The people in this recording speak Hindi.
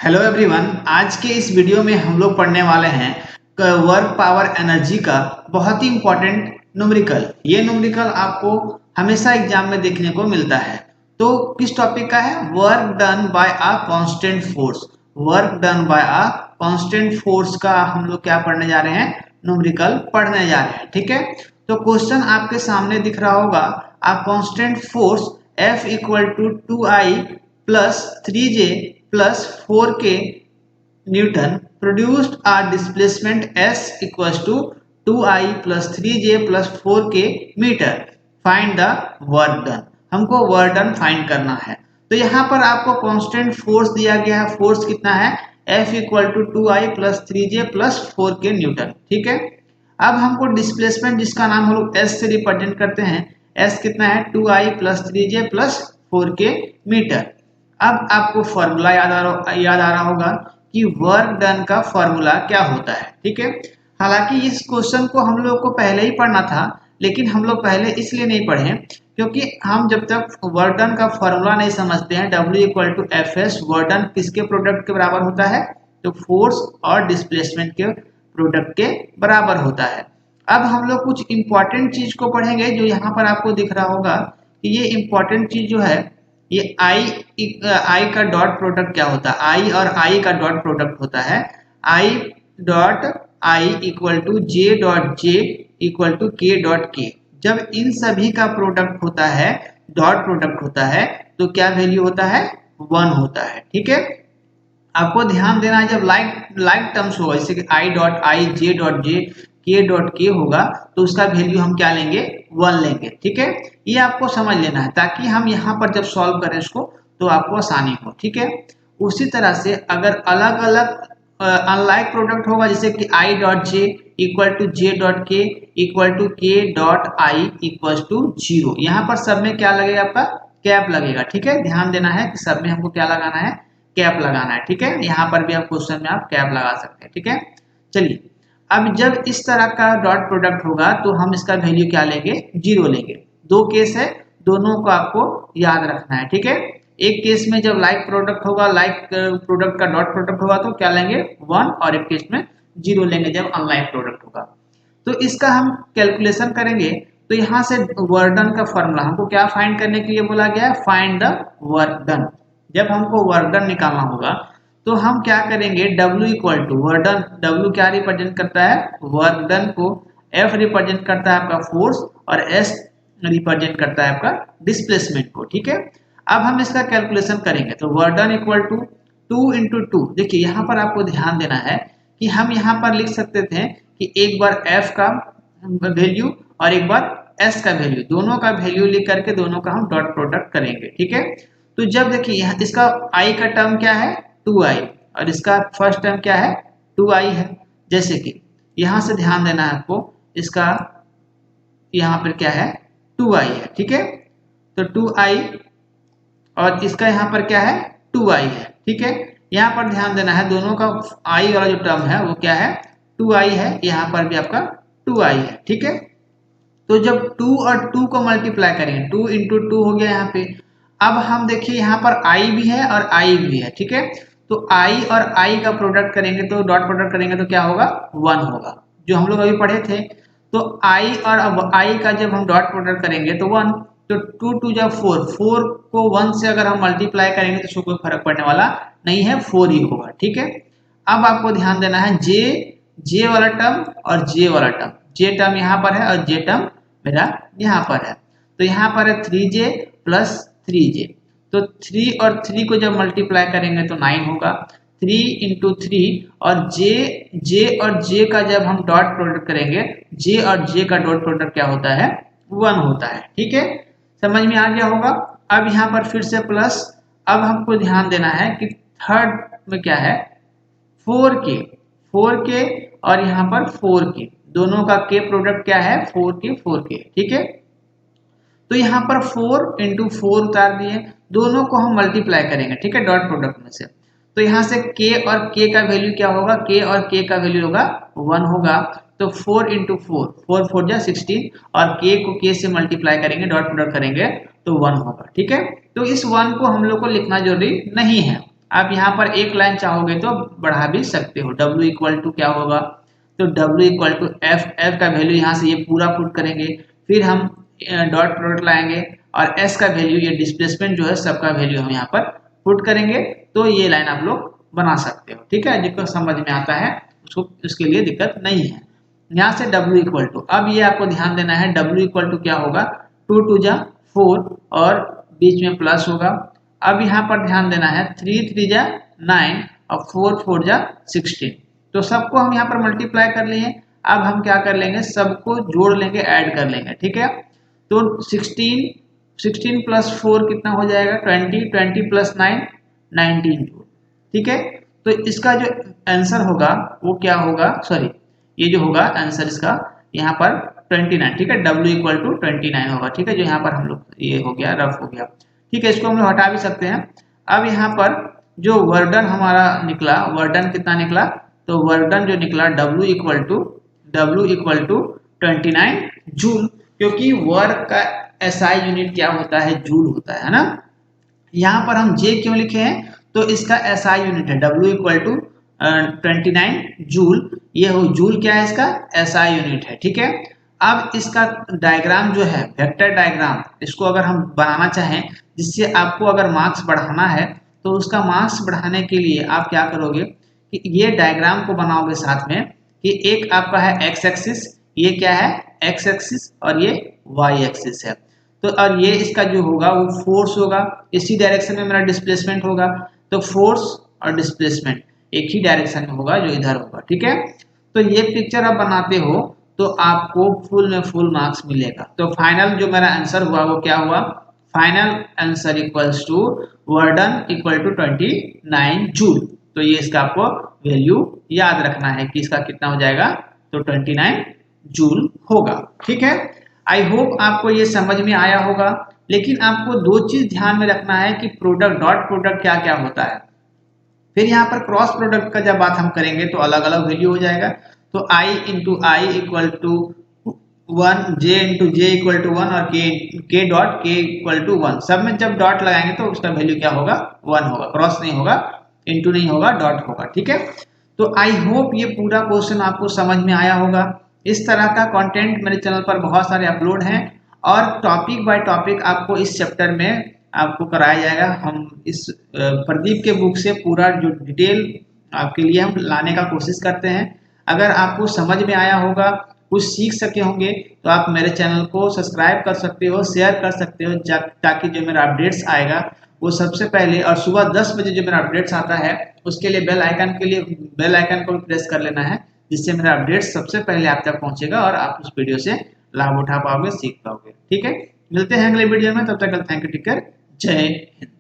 हेलो एवरीवन, आज के इस वीडियो में हम लोग पढ़ने वाले हैं वर्क पावर एनर्जी का बहुत ही इंपॉर्टेंट न्यूमेरिकल। ये न्यूमेरिकल आपको हमेशा एग्जाम में देखने को मिलता है। तो किस टॉपिक का है? Work done by a constant force. Work done by a constant force का हम लोग क्या पढ़ने जा रहे हैं? न्यूमेरिकल पढ़ने जा रहे हैं। ठीक है, तो क्वेश्चन आपके सामने दिख रहा होगा। A constant force F equal to 2I plus 3J plus 4k Newton produced a displacement S equals to 2I plus 3J plus 4k metre. Find the work done. हमको वर्क डन फाइंड करना है। तो यहाँ पर आपको कांस्टेंट फोर्स दिया गया है। फोर्स कितना है? F equal to 2I plus 3J plus 4k newton. ठीक है, अब हमको डिस्प्लेसमेंट जिसका नाम हम लोग S से रिप्रेजेंट करते हैं, S कितना है? 2I plus 3J plus 4k metre. अब आपको फॉर्मूला याद आ रहा होगा कि वर्क डन का फॉर्मूला क्या होता है। ठीक है, हालांकि इस क्वेश्चन को हम लोग को पहले ही पढ़ना था, लेकिन हम लोग पहले इसलिए नहीं पढ़े क्योंकि हम जब तक वर्क डन का फॉर्मूला नहीं समझते हैं, W equal to F S, work done किसके प्रोडक्ट के बराबर होता है? तो फोर्स और डिस्प्लेसमेंट के प्रोडक्ट के बराबर होता है। अब हम लोग कुछ इंपॉर्टेंट चीज को पढ़ेंगे जो यहाँ पर आपको दिख रहा होगा कि ये इंपॉर्टेंट चीज जो है, ये आई का डॉट प्रोडक्ट क्या होता है? आई और आई का डॉट प्रोडक्ट होता है I dot I equal to J dot J equal to K dot K. जब इन सभी का प्रोडक्ट होता है, डॉट प्रोडक्ट होता है, तो क्या वैल्यू होता है? 1 होता है। ठीक है, आपको ध्यान देना है, जब लाइक टर्म्स होगा, जैसे कि I dot I, J dot जे, के डॉट के होगा, तो उसका वैल्यू हम क्या लेंगे? 1 लेंगे। ठीक है, ये आपको समझ लेना है ताकि हम यहाँ पर जब सॉल्व करें इसको तो आपको आसानी हो। ठीक है, उसी तरह से अगर अलग अलग अनलाइक प्रोडक्ट होगा, जैसे कि I dot J equal to J dot K equal to K dot I equal to 0, यहाँ पर सब में क्या लगेगा? आपका कैप लगेगा। ठीक है, ध्यान देना है कि सब में हमको क्या लगाना है? कैप लगाना है। ठीक है, यहाँ पर भी आप क्वेश्चन में आप कैप लगा सकते हैं। ठीक है, चलिए, अब जब इस तरह का डॉट प्रोडक्ट होगा तो हम इसका वैल्यू क्या लेंगे? 0 लेंगे। दो केस है, दोनों को आपको याद रखना है। ठीक है, एक केस में जब लाइक प्रोडक्ट होगा, लाइक प्रोडक्ट का डॉट प्रोडक्ट होगा तो क्या लेंगे? 1, और एक केस में 0 लेंगे जब अनलाइक प्रोडक्ट होगा। तो इसका हम कैलकुलेशन करेंगे। तो यहाँ से वर्क डन का फॉर्मूला हमको क्या फाइंड करने के लिए बोला गया है? Find the work done. जब हमको वर्क डन निकालना होगा तो हम क्या करेंगे? W equal to work done, W क्या रिप्रेजेंट करता है? वर्क डन को। F रिप्रेजेंट करता है आपका फोर्स, और S रिप्रेजेंट करता है आपका डिस्प्लेसमेंट को। ठीक है, अब हम इसका कैलकुलेशन करेंगे। तो work done equal to 2 into 2। देखिए, यहाँ पर आपको ध्यान देना है कि हम यहाँ पर लिख सकते थे कि एक बार F का वैल्यू और एक बार S का वैल्यू, दोनों का वैल्यू लिख करके दोनों का हम डॉट प्रोडक्ट करेंगे। ठीक है, तो जब देखिए यहाँ इसका I का टर्म क्या है? 2I, और इसका फर्स्ट टर्म क्या है? 2I है। जैसे कि यहाँ से ध्यान देना है आपको, इसका यहाँ पर क्या है? 2I है। ठीक है, तो 2I, और इसका यहाँ पर क्या है? 2I है। ठीक है, यहाँ पर ध्यान देना है, दोनों का I वाला जो टर्म है वो क्या है? 2I है। यहाँ पर भी आपका 2I है। ठीक है, तो जब 2 और 2 को मल्टीप्लाई करेंगे, 2 इंटू 2 हो गया यहाँ पे। अब हम देखिए यहाँ पर I भी है और I भी है। ठीक है, तो I और I का प्रोडक्ट करेंगे, तो डॉट प्रोडक्ट करेंगे तो क्या होगा? 1 होगा, जो हम लोग अभी पढ़े थे। तो I और अब I का जब हम डॉट प्रोडक्ट करेंगे तो 1, तो 2 2 जब 4, 4 को 1 से अगर हम मल्टीप्लाई करेंगे तो इसको कोई फर्क पड़ने वाला नहीं है, 4 ही होगा। ठीक है, अब आपको ध्यान देना है, जे वाला टर्म और जे वाला टर्म, जे टर्म यहाँ पर है और जे टर्म मेरा यहाँ पर है। तो यहाँ पर है 3J प्लस 3J, तो 3 और 3 को जब मल्टीप्लाई करेंगे तो 9 होगा। 3 इंटू 3, और जे और जे का जब हम डॉट प्रोडक्ट करेंगे, जे और जे का डॉट प्रोडक्ट क्या होता है? 1 होता है। ठीक है, समझ में आ गया होगा। अब यहाँ पर फिर से प्लस, अब हमको ध्यान देना है कि थर्ड में क्या है? 4K, और यहाँ पर 4K, दोनों का के प्रोडक्ट क्या है? 4K। ठीक है, तो यहाँ पर 4 इंटू 4 उतार दिए, दोनों को हम मल्टीप्लाई करेंगे। ठीक है, डॉट प्रोडक्ट में से, तो यहाँ से k और k का वैल्यू क्या होगा? k और k का वैल्यू होगा 1 होगा। तो 4 इंटू 4, 4 4 जा 16, और k को k से मल्टीप्लाई करेंगे, डॉट प्रोडक्ट करेंगे तो 1 होगा। ठीक है, तो इस 1 को हम लोग को लिखना जरूरी नहीं है। आप यहाँ पर एक लाइन चाहोगे तो बढ़ा भी सकते हो। W इक्वल टू क्या होगा, तो W इक्वल टू एफ का वैल्यू यहाँ से ये पूरा पुट करेंगे, फिर हम डॉट प्रोडक्ट लाएंगे और S का वैल्यू, ये डिस्प्लेसमेंट जो है सबका वैल्यू हम यहाँ पर पुट करेंगे। तो ये लाइन आप लोग बना सकते हो, ठीक है। जिसको समझ में आता है उसको, उसके लिए दिक्कत नहीं है। यहाँ से W इक्वल टू, अब ये आपको ध्यान देना है, W इक्वल टू क्या होगा, 2 2 जा 4 और बीच में प्लस होगा। अब यहाँ पर ध्यान देना है, 3 3 जा 9 और 4 4 जा 16। तो सबको हम यहाँ पर मल्टीप्लाई कर लिए। अब हम क्या कर लेंगे, सबको जोड़ लेंगे, ऐड कर लेंगे, ठीक है। तो 16 प्लस 4 कितना हो जाएगा, 20, 20 प्लस 9 19 जूल, ठीक है। तो इसका जो आंसर होगा वो क्या होगा, सॉरी ये जो होगा आंसर इसका यहाँ पर 29, ठीक है। W इक्वल टू 29 होगा, ठीक है। जो यहाँ पर हम लोग ये हो गया, रफ हो गया, ठीक है। इसको हम लोग हटा भी सकते हैं। अब यहाँ पर जो वर्डन हमारा निकला, वर्डन कितना निकला, तो वर्डन जो निकला W इक्वल टू 29 जूल, क्योंकि वर्क का SI यूनिट क्या होता है, जूल होता है ना। यहाँ पर हम J क्यों लिखे हैं, तो इसका SI यूनिट है W इक्वल टू 29 जूल। ये हो जूल क्या है, इसका SI यूनिट है, ठीक है। अब इसका डायग्राम जो है, वेक्टर डायग्राम, इसको अगर हम बनाना चाहें जिससे आपको अगर मार्क्स बढ़ाना है, तो उसका मार्क्स बढ़ाने के लिए आप क्या करोगे कि ये डायग्राम को बनाओगे साथ में, कि एक आपका है एक्स एक्सिस, ये क्या है एक्स एक्सिस, और ये वाई एक्सिस है। तो और ये इसका जो होगा वो फोर्स होगा, इसी डायरेक्शन में मेरा डिस्प्लेसमेंट होगा। तो फोर्स और डिस्प्लेसमेंट एक ही डायरेक्शन में होगा, जो इधर होगा, ठीक है। तो ये पिक्चर आप बनाते हो तो आपको फुल में फुल मार्क्स मिलेगा। तो फाइनल जो मेरा आंसर हुआ वो क्या हुआ, final answer equals to work done equal to 29 joule. तो ये इसका आपको वैल्यू याद रखना है कि इसका कितना हो जाएगा, तो 29 जूल होगा, ठीक है। आई होप आपको ये समझ में आया होगा। लेकिन आपको दो चीज ध्यान में रखना है कि प्रोडक्ट, डॉट प्रोडक्ट क्या क्या होता है। फिर यहाँ पर क्रॉस प्रोडक्ट का जब बात हम करेंगे तो अलग अलग वैल्यू हो जाएगा। तो I into I equal to 1, J into J equal to 1 और K dot K equal to 1, सब में जब डॉट लगाएंगे तो उसका वैल्यू क्या होगा, 1 होगा। क्रॉस नहीं होगा, इंटू नहीं होगा, डॉट होगा, ठीक है। तो आई होप ये पूरा क्वेश्चन आपको समझ में आया होगा। इस तरह का कंटेंट मेरे चैनल पर बहुत सारे अपलोड हैं और टॉपिक बाय टॉपिक आपको इस चैप्टर में आपको कराया जाएगा। हम इस प्रदीप के बुक से पूरा जो डिटेल आपके लिए हम लाने का कोशिश करते हैं। अगर आपको समझ में आया होगा, कुछ सीख सके होंगे, तो आप मेरे चैनल को सब्सक्राइब कर सकते हो, शेयर कर सकते हो, ताकि जो मेरा अपडेट्स आएगा वो सबसे पहले, और सुबह 10 बजे जो मेरा अपडेट्स आता है उसके लिए बेल आइकन को प्रेस कर लेना है, जिससे मेरा अपडेट सबसे पहले आप तक पहुंचेगा और आप उस वीडियो से लाभ उठा पाओगे, सीख पाओगे, ठीक है। मिलते हैं अगले वीडियो में, तब तक थैंक यू, टेक केयर, जय हिंद।